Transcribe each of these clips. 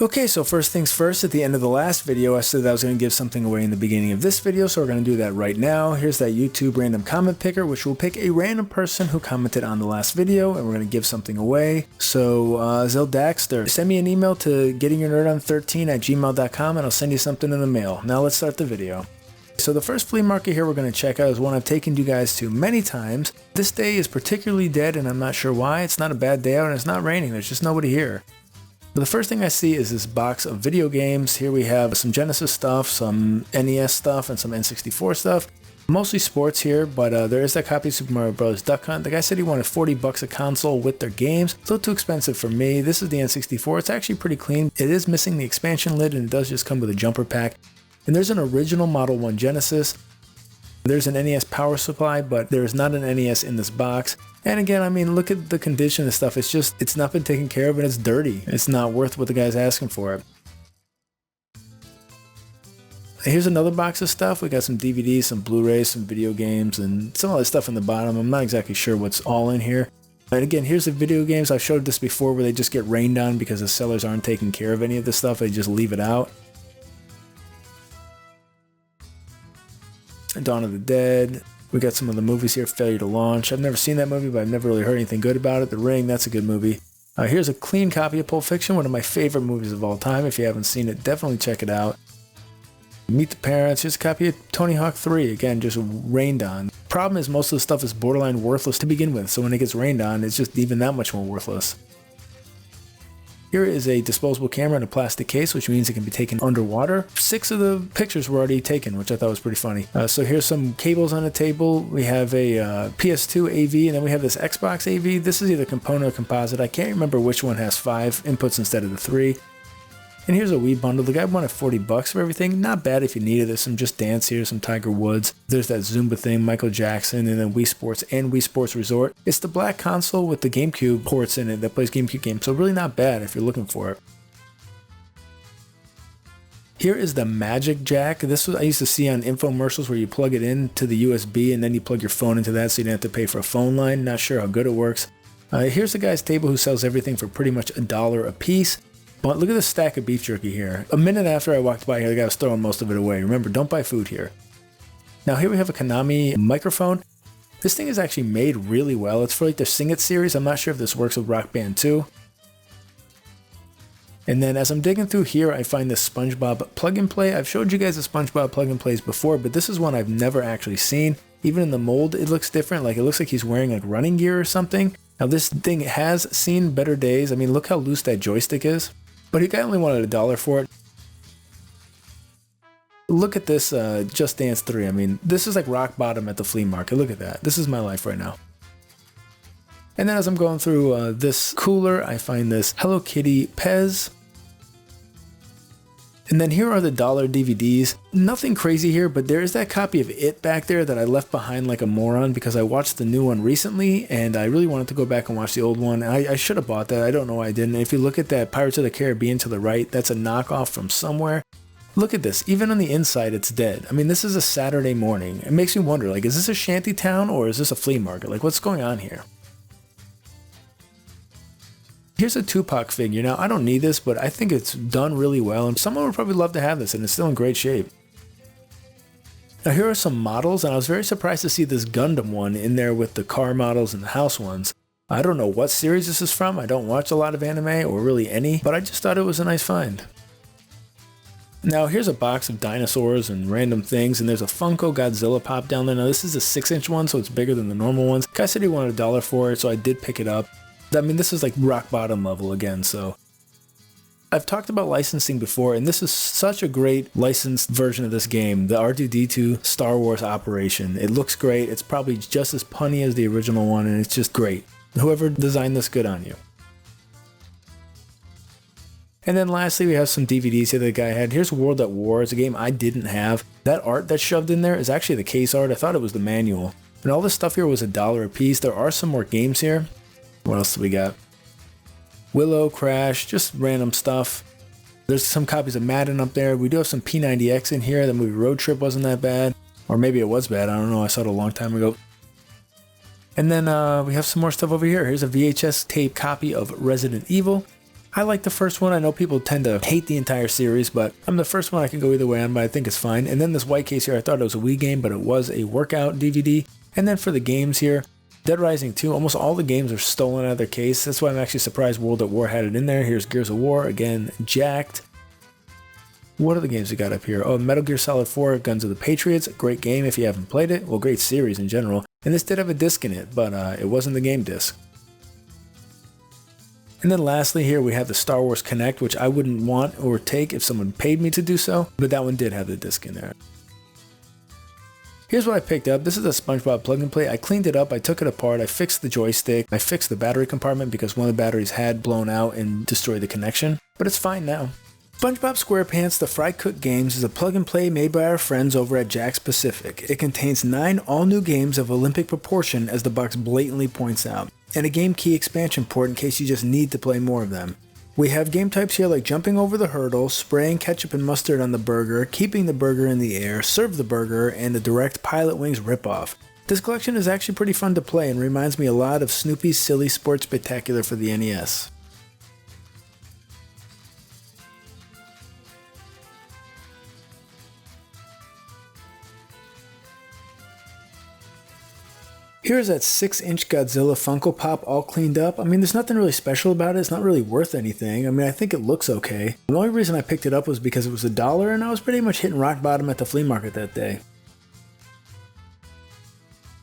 Okay, so first things first, at the end of the last video, I said that I was going to give something away in the beginning of this video, so we're going to do that right now. Here's that YouTube random comment picker, which will pick a random person who commented on the last video, and we're going to give something away. So, Zildaxter, send me an email to gettingyournerdon13@gmail.com, and I'll send you something in the mail. Now let's start the video. So the first flea market here we're going to check out is one I've taken you guys to many times. This day is particularly dead, and I'm not sure why. It's not a bad day out, and it's not raining. There's just nobody here. But the first thing I see is this box of video games. Here we have some Genesis stuff, some NES stuff, and some N64 stuff. Mostly sports here, but there is that copy of Super Mario Bros. Duck Hunt. The guy said he wanted $40 a console with their games. It's a little too expensive for me. This is the N64. It's actually pretty clean. It is missing the expansion lid, and it does just come with a jumper pack. And there's an original Model 1 Genesis. There's an NES power supply, but there's not an NES in this box. And again, I mean, look at the condition of stuff. It's not been taken care of, and it's dirty. It's not worth what the guy's asking for it. Here's another box of stuff. We got some DVDs, some Blu-rays, some video games, and some other stuff in the bottom. I'm not exactly sure what's all in here. And again, here's the video games. I've showed this before where they just get rained on because the sellers aren't taking care of any of this stuff. They just leave it out. Dawn of the Dead. We got some of the movies here. Failure to Launch. I've never seen that movie, but I've never really heard anything good about it. The Ring, that's a good movie. Here's a clean copy of Pulp Fiction, one of my favorite movies of all time. If you haven't seen it, definitely check it out. Meet the Parents. Here's a copy of Tony Hawk 3. Again, just rained on. Problem is most of the stuff is borderline worthless to begin with, so when it gets rained on, it's just even that much more worthless. Here is a disposable camera in a plastic case, which means it can be taken underwater. 6 of the pictures were already taken, which I thought was pretty funny. So here's some cables on the table. We have a PS2 AV, and then we have this Xbox AV. This is either component or composite. I can't remember which one has 5 inputs instead of the 3. And here's a Wii bundle. The guy wanted $40 for everything. Not bad if you need it. There's some Just Dance here, some Tiger Woods. There's that Zumba thing, Michael Jackson, and then Wii Sports and Wii Sports Resort. It's the black console with the GameCube ports in it that plays GameCube games, so really not bad if you're looking for it. Here is the Magic Jack. This was I used to see on infomercials where you plug it into the USB and then you plug your phone into that so you don't have to pay for a phone line. Not sure how good it works. Here's the guy's table who sells everything for pretty much $1 a piece. But look at this stack of beef jerky here. A minute after I walked by here, the guy was throwing most of it away. Remember, don't buy food here. Now here we have a Konami microphone. This thing is actually made really well. It's for like the Sing It series. I'm not sure if this works with Rock Band 2. And then as I'm digging through here, I find this SpongeBob plug and play. I've showed you guys the SpongeBob plug and plays before, but this is one I've never actually seen. Even in the mold, it looks different. Like it looks like he's wearing like running gear or something. Now this thing has seen better days. I mean, look how loose that joystick is. But he only wanted $1 for it. Look at this Just Dance 3. I mean, this is like rock bottom at the flea market. Look at that. This is my life right now. And then as I'm going through this cooler, I find this Hello Kitty Pez. And then here are the dollar DVDs. Nothing crazy here, but there is that copy of It back there that I left behind like a moron because I watched the new one recently and I really wanted to go back and watch the old one. I should have bought that. I don't know why I didn't. If you look at that Pirates of the Caribbean to the right, that's a knockoff from somewhere. Look at this. Even on the inside, it's dead. I mean, this is a Saturday morning. It makes me wonder, like, is this a shanty town or is this a flea market? Like, what's going on here? Here's a Tupac figure. Now, I don't need this, but I think it's done really well, and someone would probably love to have this, and it's still in great shape. Now, here are some models, and I was very surprised to see this Gundam one in there with the car models and the house ones. I don't know what series this is from. I don't watch a lot of anime, or really any, but I just thought it was a nice find. Now, here's a box of dinosaurs and random things, and there's a Funko Godzilla pop down there. Now, this is a 6-inch one, so it's bigger than the normal ones. The guy said he wanted $1 for it, so I did pick it up. I mean, this is like rock bottom level again, so. I've talked about licensing before, and this is such a great licensed version of this game, the R2-D2 Star Wars Operation. It looks great, it's probably just as punny as the original one, and it's just great. Whoever designed this, good on you. And then lastly, we have some DVDs here that the guy had. Here's World at War. It's a game I didn't have. That art that's shoved in there is actually the case art. I thought it was the manual. And all this stuff here was $1 a piece. There are some more games here. What else do we got? Willow, Crash, just random stuff. There's some copies of Madden up there. We do have some P90X in here. The movie Road Trip wasn't that bad. Or maybe it was bad. I don't know. I saw it a long time ago. And then we have some more stuff over here. Here's a VHS tape copy of Resident Evil. I like the first one. I know people tend to hate the entire series, but I'm the first one I can go either way on, but I think it's fine. And then this white case here, I thought it was a Wii game, but it was a workout DVD. And then for the games here, Dead Rising 2, almost all the games are stolen out of their case. That's why I'm actually surprised World at War had it in there. Here's Gears of War, again, jacked. What are the games we got up here? Oh, Metal Gear Solid 4, Guns of the Patriots, great game if you haven't played it. Well, great series in general. And this did have a disc in it, but it wasn't the game disc. And then lastly here we have the Star Wars Connect, which I wouldn't want or take if someone paid me to do so, but that one did have the disc in there. Here's what I picked up. This is a SpongeBob plug and play. I cleaned it up, I took it apart, I fixed the joystick, I fixed the battery compartment because one of the batteries had blown out and destroyed the connection, but it's fine now. SpongeBob SquarePants The Fry Cook Games is a plug and play made by our friends over at Jack's Pacific. It contains 9 all-new games of Olympic proportion, as the box blatantly points out, and a game key expansion port in case you just need to play more of them. We have game types here like jumping over the hurdle, spraying ketchup and mustard on the burger, keeping the burger in the air, serve the burger, and the direct Pilot Wings ripoff. This collection is actually pretty fun to play and reminds me a lot of Snoopy's Silly Sports Spectacular for the NES. Here's that 6-inch Godzilla Funko Pop all cleaned up. I mean, there's nothing really special about it. It's not really worth anything. I mean, I think it looks okay. The only reason I picked it up was because it was $1 and I was pretty much hitting rock bottom at the flea market that day.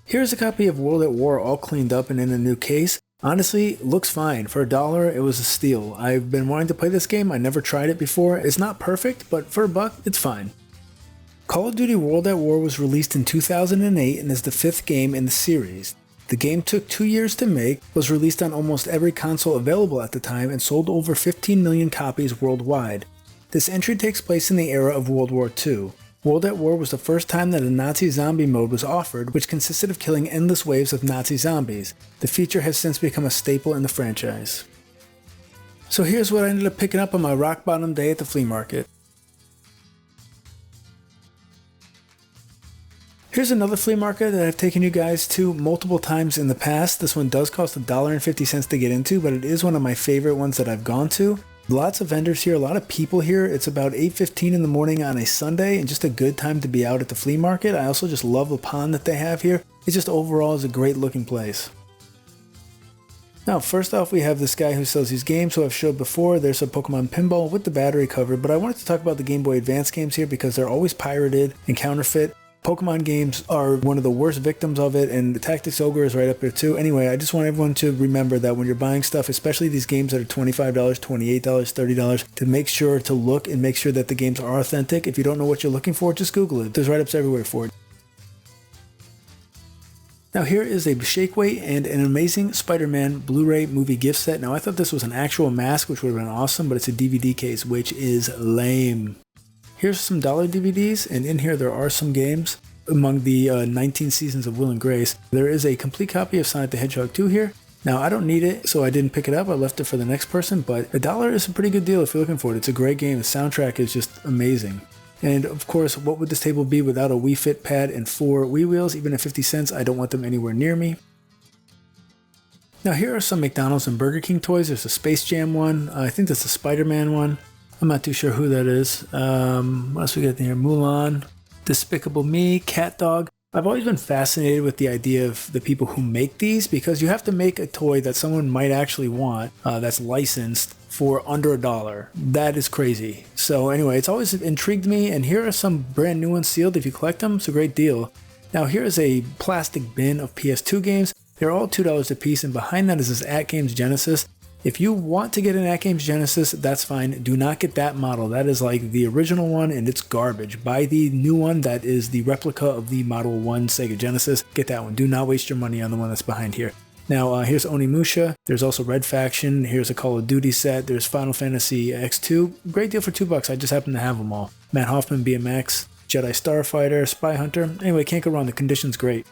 Here's a copy of World at War all cleaned up and in a new case. Honestly, looks fine. For $1, it was a steal. I've been wanting to play this game. I never tried it before. It's not perfect, but for $1, it's fine. Call of Duty World at War was released in 2008 and is the 5th game in the series. The game took 2 years to make, was released on almost every console available at the time, and sold over 15 million copies worldwide. This entry takes place in the era of World War II. World at War was the first time that a Nazi zombie mode was offered, which consisted of killing endless waves of Nazi zombies. The feature has since become a staple in the franchise. So here's what I ended up picking up on my rock bottom day at the flea market. Here's another flea market that I've taken you guys to multiple times in the past. This one does cost $1.50 to get into, but it is one of my favorite ones that I've gone to. Lots of vendors here, a lot of people here. It's about 8:15 in the morning on a Sunday and just a good time to be out at the flea market. I also just love the pond that they have here. It just overall is a great looking place. Now, first off, we have this guy who sells these games who I've showed before. There's a Pokemon Pinball with the battery covered, but I wanted to talk about the Game Boy Advance games here because they're always pirated and counterfeit. Pokemon games are one of the worst victims of it, and the Tactics Ogre is right up there too. Anyway, I just want everyone to remember that when you're buying stuff, especially these games that are $25, $28, $30, to make sure to look and make sure that the games are authentic. If you don't know what you're looking for, just Google it. There's write-ups everywhere for it. Now here is a shake weight and an Amazing Spider-Man Blu-ray movie gift set. Now I thought this was an actual mask, which would have been awesome, but it's a DVD case, which is lame. Here's some dollar DVDs, and in here there are some games. Among the 19 seasons of Will and Grace, there is a complete copy of Sonic the Hedgehog 2 here. Now, I don't need it, so I didn't pick it up. I left it for the next person, but $1 is a pretty good deal if you're looking for it. It's a great game. The soundtrack is just amazing. And of course, what would this table be without a Wii Fit pad and 4 Wii wheels? Even at 50 cents, I don't want them anywhere near me. Now, here are some McDonald's and Burger King toys. There's a Space Jam one. I think that's a Spider-Man one. I'm not too sure who that is. What else we got in here? Mulan, Despicable Me, Cat Dog. I've always been fascinated with the idea of the people who make these, because you have to make a toy that someone might actually want that's licensed for under $1. That is crazy. So anyway, it's always intrigued me, and here are some brand new ones sealed. If you collect them, it's a great deal. Now here is a plastic bin of PS2 games. They're all $2 a piece, and behind that is this At Games Genesis. If you want to get an At Games Genesis, that's fine. Do not get that model. That is like the original one, and it's garbage. Buy the new one that is the replica of the Model 1 Sega Genesis. Get that one. Do not waste your money on the one that's behind here. Now, here's Onimusha. There's also Red Faction. Here's a Call of Duty set. There's Final Fantasy X2. Great deal for $2. I just happen to have them all. Matt Hoffman BMX, Jedi Starfighter, Spy Hunter. Anyway, can't go wrong. The condition's great.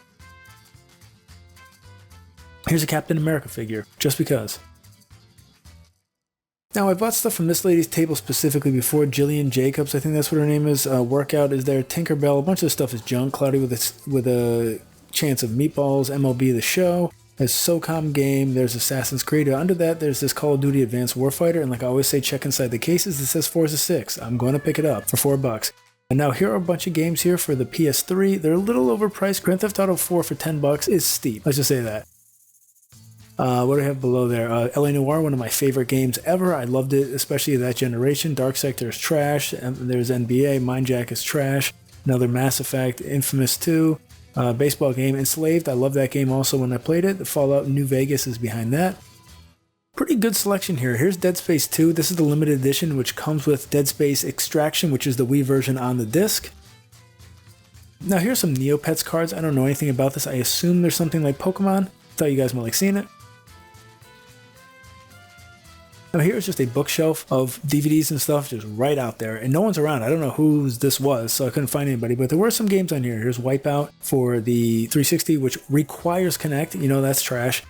Here's a Captain America figure, just because. Now, I bought stuff from this lady's table specifically before. Jillian Jacobs, I think that's what her name is. Workout is there. Tinkerbell. A bunch of stuff is junk. Cloudy with a Chance of Meatballs. MLB The Show. There's SOCOM game, there's Assassin's Creed. Under that, there's this Call of Duty Advanced Warfighter, and like I always say, check inside the cases. It says Forza 6. I'm going to pick it up for $4. And now here are a bunch of games here for the PS3. They're a little overpriced. Grand Theft Auto 4 for $10 is steep. Let's just say that. What do I have below there? LA Noire, one of my favorite games ever. I loved it, especially that generation. Dark Sector is trash. And there's NBA. Mindjack is trash. Another Mass Effect. Infamous 2. Baseball game. Enslaved. I love that game also when I played it. The Fallout New Vegas is behind that. Pretty good selection here. Here's Dead Space 2. This is the limited edition, which comes with Dead Space Extraction, which is the Wii version on the disc. Now here's some Neopets cards. I don't know anything about this. I assume there's something like Pokemon. Thought you guys might like seeing it. Now here's just a bookshelf of DVDs and stuff just right out there, and no one's around. I don't know whose this was, so I couldn't find anybody, but there were some games on here. Here's Wipeout for the 360, which requires Kinect. You know that's trash.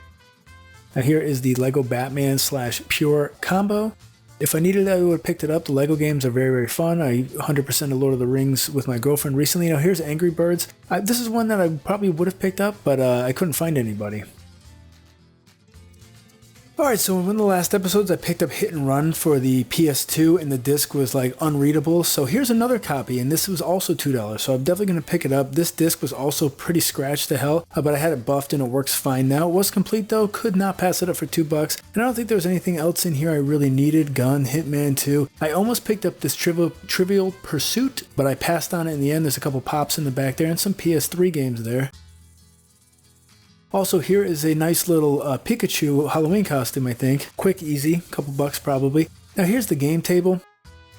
Now here is the Lego Batman / Pure combo. If I needed it, I would have picked it up. The Lego games are very, very fun. I 100% of Lord of the Rings with my girlfriend recently. Now here's Angry Birds. This is one that I probably would have picked up, but I couldn't find anybody. Alright, so in one of the last episodes I picked up Hit and Run for the PS2 and the disc was like unreadable. So here's another copy, and this was also $2, so I'm definitely going to pick it up. This disc was also pretty scratched to hell, but I had it buffed and it works fine now. It was complete though, could not pass it up for $2. And I don't think there was anything else in here I really needed. Gun, Hitman 2. I almost picked up this Trivial Pursuit, but I passed on it in the end. There's a couple pops in the back there and some PS3 games there. Also, here is a nice little Pikachu Halloween costume, I think. Quick, easy, couple bucks probably. Now here's the game table.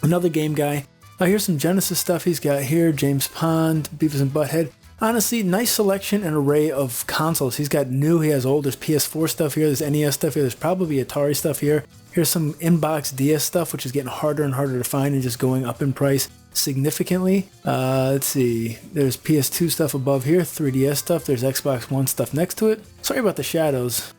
Another game guy. Now here's some Genesis stuff he's got here. James Pond, Beavis and Butthead. Honestly, nice selection and array of consoles. He's got new, he has old. There's PS4 stuff here, there's NES stuff here, there's probably Atari stuff here. Here's some inbox DS stuff, which is getting harder and harder to find and just going up in price significantly. Let's see, there's PS2 stuff above here, 3DS stuff, there's Xbox One stuff next to it. Sorry about the shadows.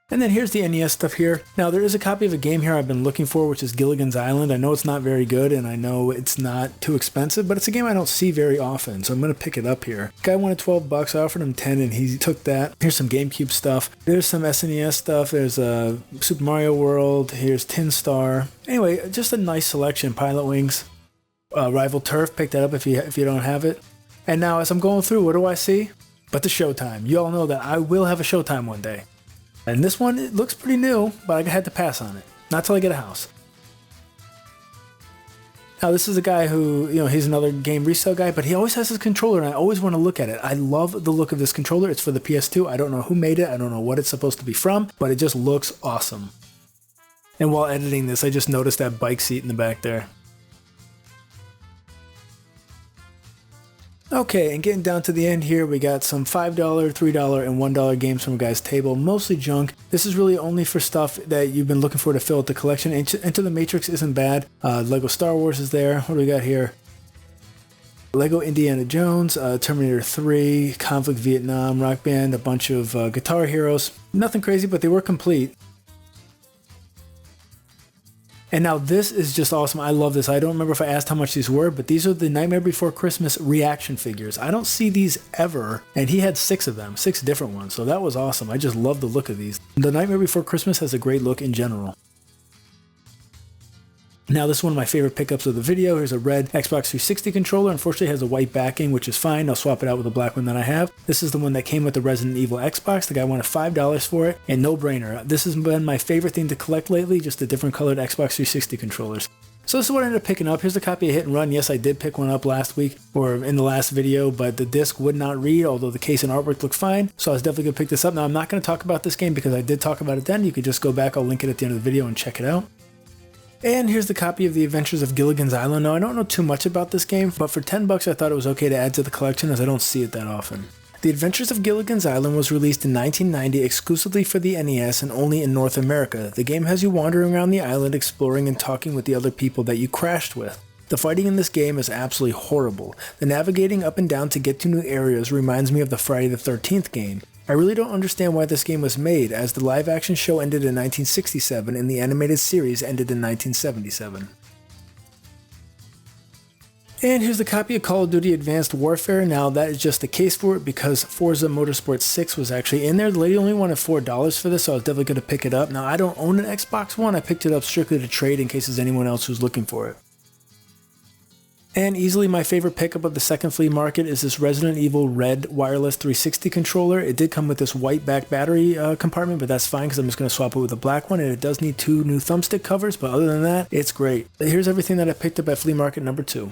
And then here's the NES stuff here. Now there is a copy of a game here I've been looking for, which is Gilligan's Island. I know it's not very good and I know it's not too expensive, but it's a game I don't see very often, so I'm going to pick it up here. Guy wanted $12, I offered him 10 and he took that. Here's some GameCube stuff. There's some SNES stuff. There's Super Mario World. Here's Tin Star. Anyway, just a nice selection. Pilot Wings. Rival Turf, pick that up if you don't have it. And now as I'm going through, what do I see? But the Showtime. You all know that I will have a Showtime one day. And this one, it looks pretty new, but I had to pass on it. Not till I get a house. Now this is a guy who, he's another game resale guy, but he always has his controller and I always want to look at it. I love the look of this controller. It's for the PS2. I don't know who made it. I don't know what it's supposed to be from, but it just looks awesome. And while editing this, I just noticed that bike seat in the back there. Okay, and getting down to the end here, we got some $5, $3, and $1 games from a guy's table, mostly junk. This is really only for stuff that you've been looking for to fill out the collection. Into the Matrix isn't bad. Lego Star Wars is there. What do we got here? Lego Indiana Jones, Terminator 3, Conflict Vietnam, Rock Band, a bunch of Guitar Heroes. Nothing crazy, but they were complete. And now this is just awesome. I love this. I don't remember if I asked how much these were, but these are the Nightmare Before Christmas reaction figures. I don't see these ever, and he had 6 of them, 6 different ones, so that was awesome. I just love the look of these. The Nightmare Before Christmas has a great look in general. Now this is one of my favorite pickups of the video. Here's a red Xbox 360 controller. Unfortunately it has a white backing, which is fine. I'll swap it out with a black one that I have. This is the one that came with the Resident Evil Xbox. The guy wanted $5 for it, and no brainer. This has been my favorite thing to collect lately, just the different colored Xbox 360 controllers. So this is what I ended up picking up. Here's a copy of Hit and Run. Yes, I did pick one up last week, or in the last video, but the disc would not read, although the case and artwork looked fine. So I was definitely going to pick this up. Now I'm not going to talk about this game because I did talk about it then. You could just go back. I'll link it at the end of the video and check it out. And here's the copy of The Adventures of Gilligan's Island. Now, I don't know too much about this game, but for $10 I thought it was okay to add to the collection as I don't see it that often. The Adventures of Gilligan's Island was released in 1990 exclusively for the NES and only in North America. The game has you wandering around the island exploring and talking with the other people that you crashed with. The fighting in this game is absolutely horrible. The navigating up and down to get to new areas reminds me of the Friday the 13th game. I really don't understand why this game was made, as the live-action show ended in 1967 and the animated series ended in 1977. And here's the copy of Call of Duty Advanced Warfare. Now that is just the case for it because Forza Motorsport 6 was actually in there. The lady only wanted $4 for this, so I was definitely going to pick it up. Now I don't own an Xbox One. I picked it up strictly to trade in case there's anyone else who's looking for it. And easily my favorite pickup of the second flea market is this Resident Evil Red wireless 360 controller. It did come with this white back battery compartment, but that's fine because I'm just going to swap it with a black one. And it does need 2 new thumbstick covers, but other than that, it's great. Here's everything that I picked up at flea market number 2.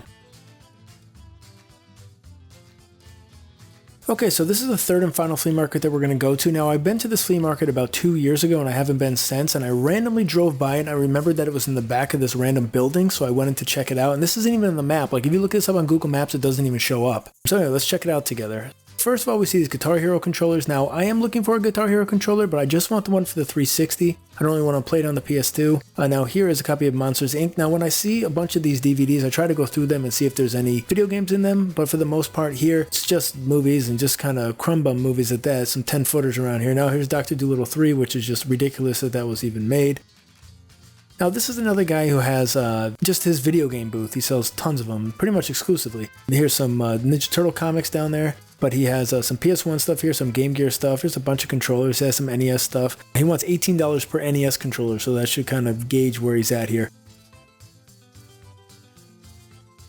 Okay, so this is the third and final flea market that we're going to go to. Now, I've been to this flea market about 2 years ago, and I haven't been since, and I randomly drove by it, and I remembered that it was in the back of this random building, so I went in to check it out, and this isn't even on the map. Like, if you look this up on Google Maps, it doesn't even show up. So anyway, let's check it out together. First of all, we see these Guitar Hero controllers. Now, I am looking for a Guitar Hero controller, but I just want the one for the 360. I don't really want to play it on the PS2. Now, here is a copy of Monsters, Inc. Now, when I see a bunch of these DVDs, I try to go through them and see if there's any video games in them, but for the most part here, it's just movies and just kind of crumb bum movies at that. Some 10-footers around here. Now, here's Dr. Dolittle 3, which is just ridiculous that that was even made. Now, this is another guy who has just his video game booth. He sells tons of them, pretty much exclusively. And here's some Ninja Turtle comics down there. But he has some PS1 stuff here, some Game Gear stuff. Here's a bunch of controllers. He has some NES stuff. He wants $18 per NES controller, so that should kind of gauge where he's at here.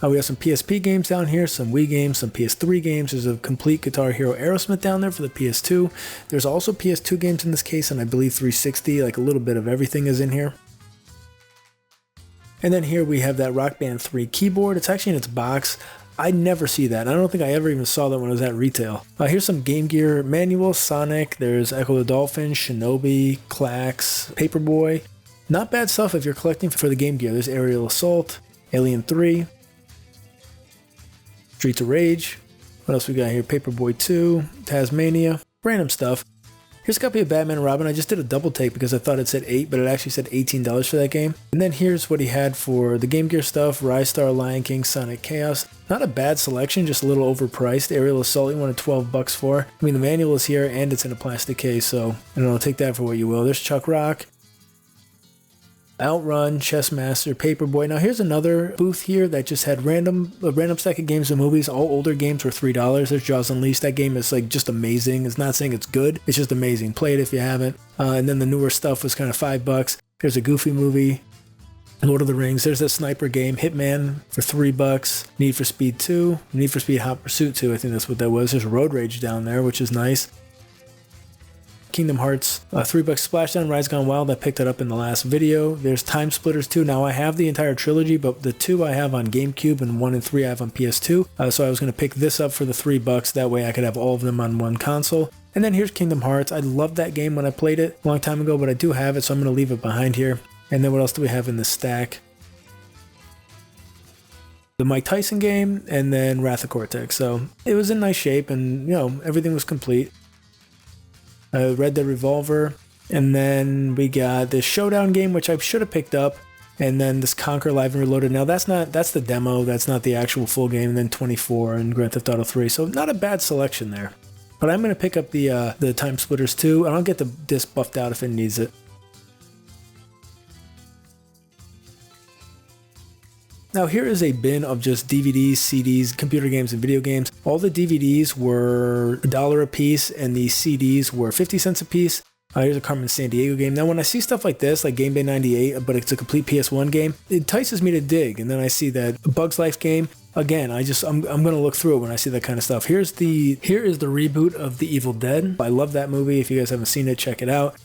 We have some PSP games down here, some Wii games, some PS3 games. There's a complete Guitar Hero Aerosmith down there for the PS2. There's also PS2 games in this case, and I believe 360, like a little bit of everything is in here. And then here we have that Rock Band 3 keyboard. It's actually in its box. I never see that. I don't think I ever even saw that when I was at retail. Here's some Game Gear manuals, Sonic, there's Echo the Dolphin, Shinobi, Klax, Paperboy. Not bad stuff if you're collecting for the Game Gear. There's Aerial Assault, Alien 3, Streets of Rage. What else we got here? Paperboy 2, Tasmania, random stuff. Here's a copy of Batman and Robin. I just did a double take because I thought it said 8, but it actually said $18 for that game. And then here's what he had for the Game Gear stuff, Rise Star, Lion King, Sonic Chaos. Not a bad selection, just a little overpriced. Aerial Assault, you wanted $12 for. I mean, the manual is here and it's in a plastic case, so I don't know, take that for what you will. There's Chuck Rock, Outrun, Chessmaster, Paperboy. Now here's another booth here that just had a random stack of games and movies. All older games were $3. There's Jaws Unleashed. That game is like just amazing. It's not saying it's good. It's just amazing. Play it if you haven't. And then the newer stuff was kind of $5. There's a Goofy movie, Lord of the Rings. There's that sniper game, Hitman for $3. Need for Speed 2, Need for Speed Hot Pursuit 2. I think that's what that was. There's Road Rage down there, which is nice. Kingdom Hearts, $3 Splashdown, Rise Gone Wild. I picked that up in the last video. There's Time Splitters 2. Now I have the entire trilogy, but the 2 I have on GameCube and 1 and 3 I have on PS2. So I was going to pick this up for the $3. That way I could have all of them on one console. And then here's Kingdom Hearts. I loved that game when I played it a long time ago, but I do have it, so I'm going to leave it behind here. And then what else do we have in this stack? The Mike Tyson game, and then Wrath of Cortex. So it was in nice shape, and everything was complete. Red Dead Revolver, and then we got this Showdown game, which I should have picked up, and then this Conquer Live and Reloaded. Now that's the demo, that's not the actual full game, and then 24 and Grand Theft Auto 3, so not a bad selection there. But I'm going to pick up the Time Splitters 2, and I'll get the disc buffed out if it needs it. Now here is a bin of just DVDs, CDs, computer games, and video games. All the DVDs were $1 a piece, and the CDs were 50 cents a piece. Here's a Carmen Sandiego game. Now when I see stuff like this, like Game Day 98, but it's a complete PS1 game, it entices me to dig. And then I see that Bugs Life game. Again, I'm going to look through it when I see that kind of stuff. Here is the reboot of The Evil Dead. I love that movie. If you guys haven't seen it, check it out.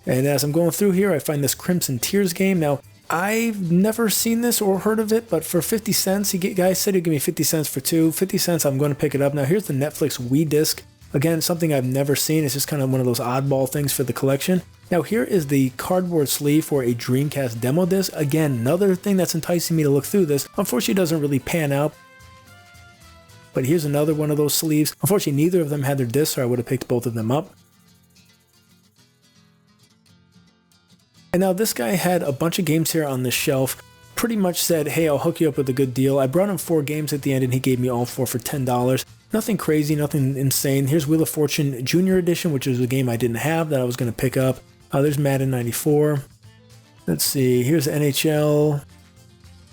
And as I'm going through here, I find this Crimson Tears game. Now, I've never seen this or heard of it, but for 50 cents, guys said he'd give me 50 cents for 2. 50 cents, I'm going to pick it up. Now, here's the Netflix Wii disc. Again, something I've never seen. It's just kind of one of those oddball things for the collection. Now, here is the cardboard sleeve for a Dreamcast demo disc. Again, another thing that's enticing me to look through this. Unfortunately, it doesn't really pan out. But here's another one of those sleeves. Unfortunately, neither of them had their discs, or I would have picked both of them up. And now this guy had a bunch of games here on this shelf, pretty much said, hey, I'll hook you up with a good deal. I brought him 4 games at the end and he gave me all 4 for $10. Nothing crazy, nothing insane. Here's Wheel of Fortune Junior Edition, which is a game I didn't have that I was going to pick up. There's Madden 94. Let's see, here's NHL.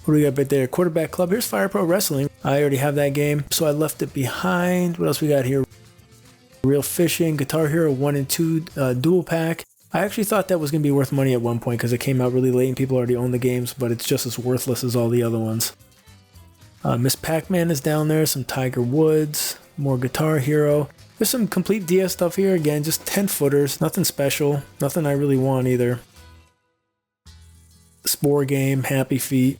What do we got right there? Quarterback Club. Here's Fire Pro Wrestling. I already have that game, so I left it behind. What else we got here? Real Fishing, Guitar Hero 1 and 2 dual pack. I actually thought that was going to be worth money at one point because it came out really late and people already own the games, but it's just as worthless as all the other ones. Miss Pac-Man is down there, some Tiger Woods, more Guitar Hero. There's some complete DS stuff here. Again, just 10 footers, nothing special, nothing I really want either. Spore Game, Happy Feet.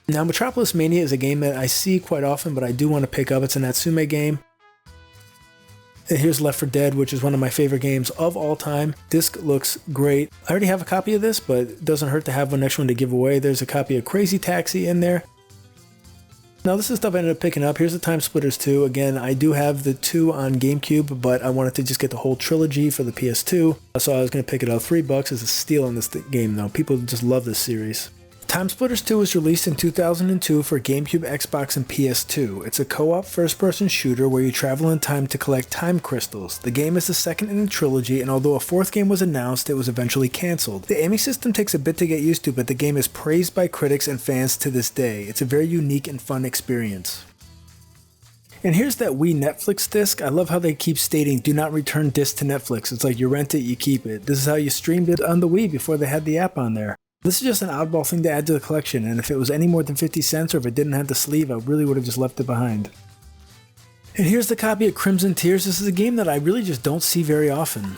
Now, Metropolis Mania is a game that I see quite often, but I do want to pick up. It's a Natsume game. And here's Left 4 Dead, which is one of my favorite games of all time. Disc looks great. I already have a copy of this, but it doesn't hurt to have one next one to give away. There's a copy of Crazy Taxi in there. Now this is stuff I ended up picking up. Here's the Time Splitters 2. Again, I do have the 2 on GameCube, but I wanted to just get the whole trilogy for the PS2. So I was going to pick it up. $3 is a steal on this game though. People just love this series. Time Splitters 2 was released in 2002 for GameCube, Xbox, and PS2. It's a co-op first-person shooter where you travel in time to collect time crystals. The game is the second in the trilogy, and although a fourth game was announced, it was eventually cancelled. The aiming system takes a bit to get used to, but the game is praised by critics and fans to this day. It's a very unique and fun experience. And here's that Wii Netflix disc. I love how they keep stating, do not return disc to Netflix. It's like you rent it, you keep it. This is how you streamed it on the Wii before they had the app on there. This is just an oddball thing to add to the collection, and if it was any more than 50 cents or if it didn't have the sleeve, I really would have just left it behind. And here's the copy of Crimson Tears. This is a game that I really just don't see very often.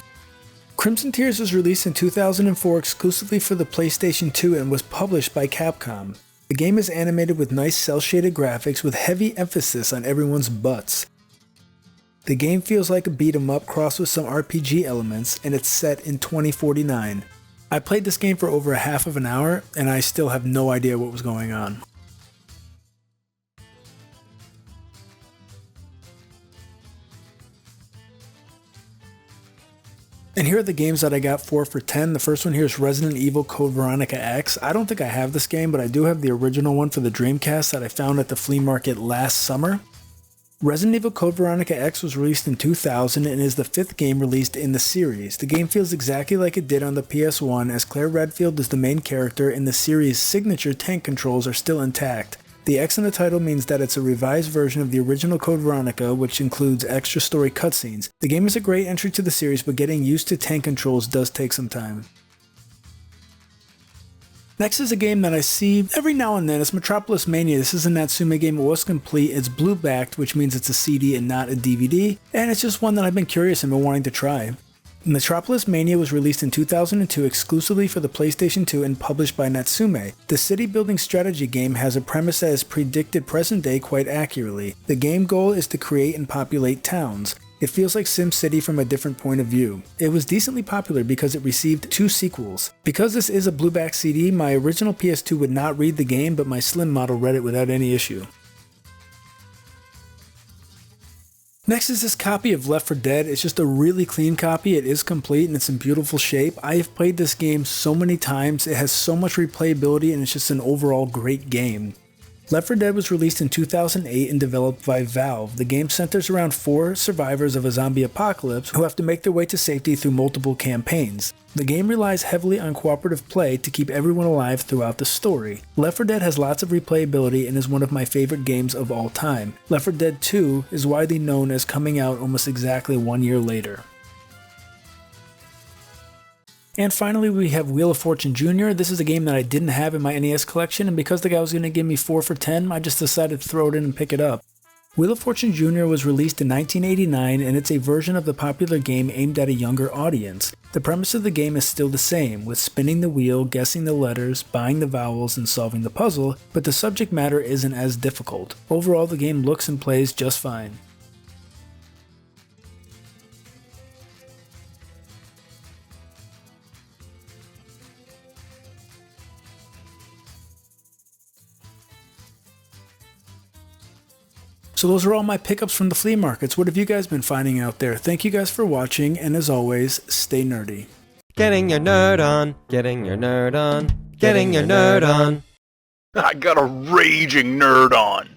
Crimson Tears was released in 2004 exclusively for the PlayStation 2 and was published by Capcom. The game is animated with nice cel-shaded graphics with heavy emphasis on everyone's butts. The game feels like a beat-em-up crossed with some RPG elements, and it's set in 2049. I played this game for over a half of an hour, and I still have no idea what was going on. And here are the games that I got 4 for $10. The first one here is Resident Evil Code Veronica X. I don't think I have this game, but I do have the original one for the Dreamcast that I found at the flea market last summer. Resident Evil Code Veronica X was released in 2000 and is the 5th game released in the series. The game feels exactly like it did on the PS1, as Claire Redfield is the main character and the series' signature tank controls are still intact. The X in the title means that it's a revised version of the original Code Veronica, which includes extra story cutscenes. The game is a great entry to the series, but getting used to tank controls does take some time. Next is a game that I see every now and then. It's Metropolis Mania. This is a Natsume game. It was complete. It's blue-backed, which means it's a CD and not a DVD. And it's just one that I've been curious and been wanting to try. Metropolis Mania was released in 2002 exclusively for the PlayStation 2 and published by Natsume. The city-building strategy game has a premise that is predicted present day quite accurately. The game goal is to create and populate towns. It feels like SimCity from a different point of view. It was decently popular because it received 2 sequels. Because this is a blueback CD, my original PS2 would not read the game, but my Slim model read it without any issue. Next is this copy of Left 4 Dead. It's just a really clean copy. It is complete and it's in beautiful shape. I have played this game so many times. It has so much replayability and it's just an overall great game. Left 4 Dead was released in 2008 and developed by Valve. The game centers around 4 survivors of a zombie apocalypse who have to make their way to safety through multiple campaigns. The game relies heavily on cooperative play to keep everyone alive throughout the story. Left 4 Dead has lots of replayability and is one of my favorite games of all time. Left 4 Dead 2 is widely known as coming out almost exactly 1 year later. And finally, we have Wheel of Fortune Jr. This is a game that I didn't have in my NES collection, and because the guy was going to give me 4 for $10, I just decided to throw it in and pick it up. Wheel of Fortune Jr. was released in 1989, and it's a version of the popular game aimed at a younger audience. The premise of the game is still the same, with spinning the wheel, guessing the letters, buying the vowels, and solving the puzzle, but the subject matter isn't as difficult. Overall, the game looks and plays just fine. So those are all my pickups from the flea markets. What have you guys been finding out there? Thank you guys for watching, and as always, stay nerdy. Getting your nerd on, getting your nerd on, getting your nerd on. I got a raging nerd on.